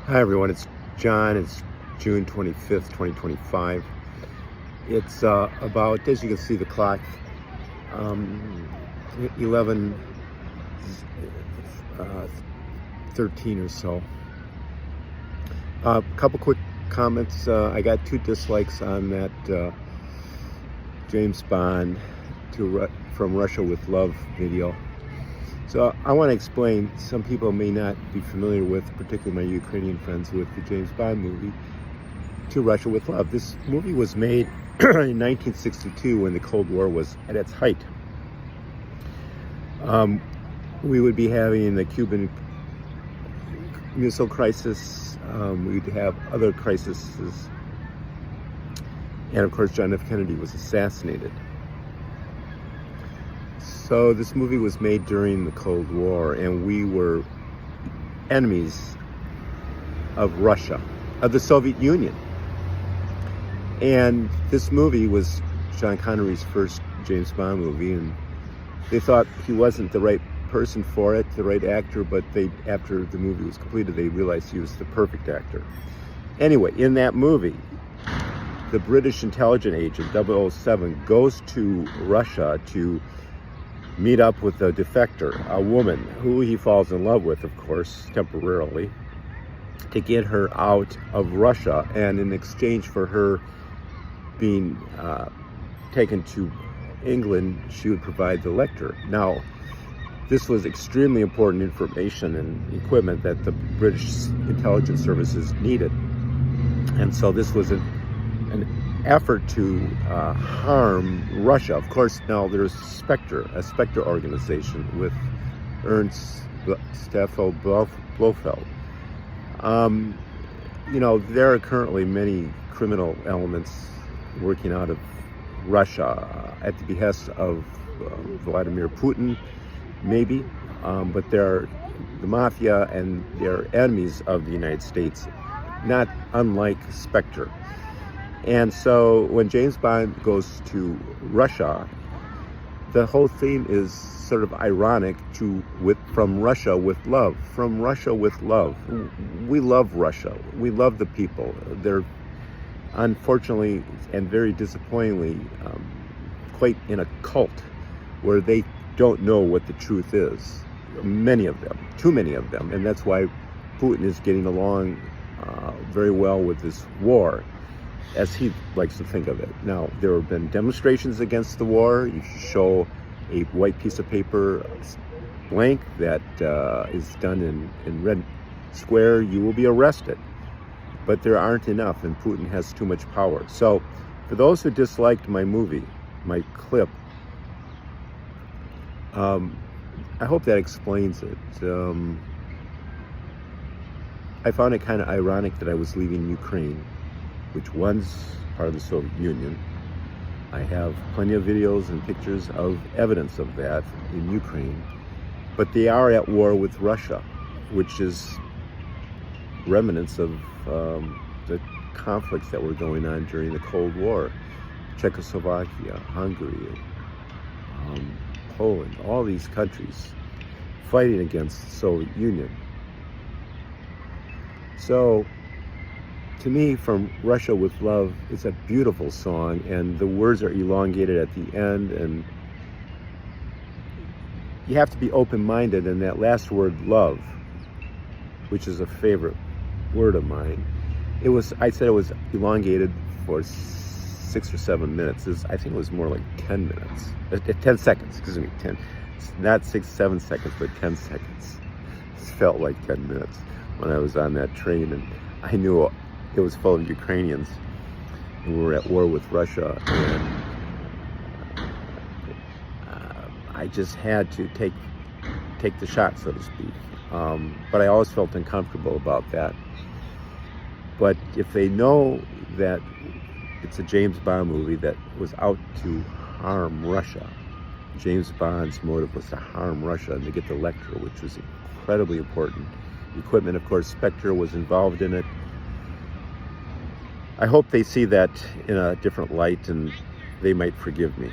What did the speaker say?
Hi everyone, it's John. It's June 25th, 2025. It's about, as you can see the clock, 11, 13 or so. A couple quick comments. I got 2 dislikes on that James Bond from Russia with Love video. So I want to explain, some people may not be familiar with, particularly my Ukrainian friends, with the James Bond movie, To Russia with Love. This movie was made in 1962 when the Cold War was at its height. We would be having the Cuban Missile Crisis, we'd have other crises, and of course John F. Kennedy was assassinated. So this movie was made during the Cold War, and we were enemies of Russia, of the Soviet Union. And this movie was Sean Connery's first James Bond movie, and they thought he wasn't the right person for it, the right actor, but after the movie was completed, they realized he was the perfect actor. Anyway, in that movie, the British intelligence agent 007 goes to Russia to meet up with a defector, a woman who he falls in love with, of course, temporarily, to get her out of Russia, and in exchange for her being taken to England, she would provide the lecture. Now, this was extremely important information and equipment that the British intelligence services needed. And so this was an effort to harm Russia. Of course, now there's a Spectre organization with Ernst Staffel Blofeld. There are currently many criminal elements working out of Russia at the behest of Vladimir Putin, maybe, but they're the mafia and they're enemies of the United States, not unlike Spectre. And so when James Bond goes to Russia, the whole theme is sort of ironic from Russia with love. From Russia with love. We love Russia. We love the people. They're unfortunately and very disappointingly quite in a cult where they don't know what the truth is. Many of them, too many of them. And that's why Putin is getting along very well with this war, as he likes to think of it. Now, there have been demonstrations against the war. You show a white piece of paper blank that is done in red square, you will be arrested. But there aren't enough, and Putin has too much power. So, for those who disliked my movie, my clip, I hope that explains it. I found it kind of ironic that I was leaving Ukraine, which once part of the Soviet Union. I have plenty of videos and pictures of evidence of that in Ukraine. But they are at war with Russia, which is remnants of the conflicts that were going on during the Cold War. Czechoslovakia, Hungary, Poland, all these countries fighting against the Soviet Union. So, to me, From Russia with Love is a beautiful song, and the words are elongated at the end, and you have to be open-minded, and that last word, love, which is a favorite word of mine, I said it was elongated for 6 or 7 minutes. I think it was more like 10 minutes. 10 seconds, excuse me, 10. Not 6, 7 seconds, but 10 seconds. It felt like 10 minutes when I was on that train, and I knew it was full of Ukrainians, and we were at war with Russia, and I just had to take the shot, so to speak. But I always felt uncomfortable about that. But if they know that it's a James Bond movie that was out to harm Russia, James Bond's motive was to harm Russia and to get the lecture, which was incredibly important equipment. Of course, Spectre was involved in it. I hope they see that in a different light and they might forgive me.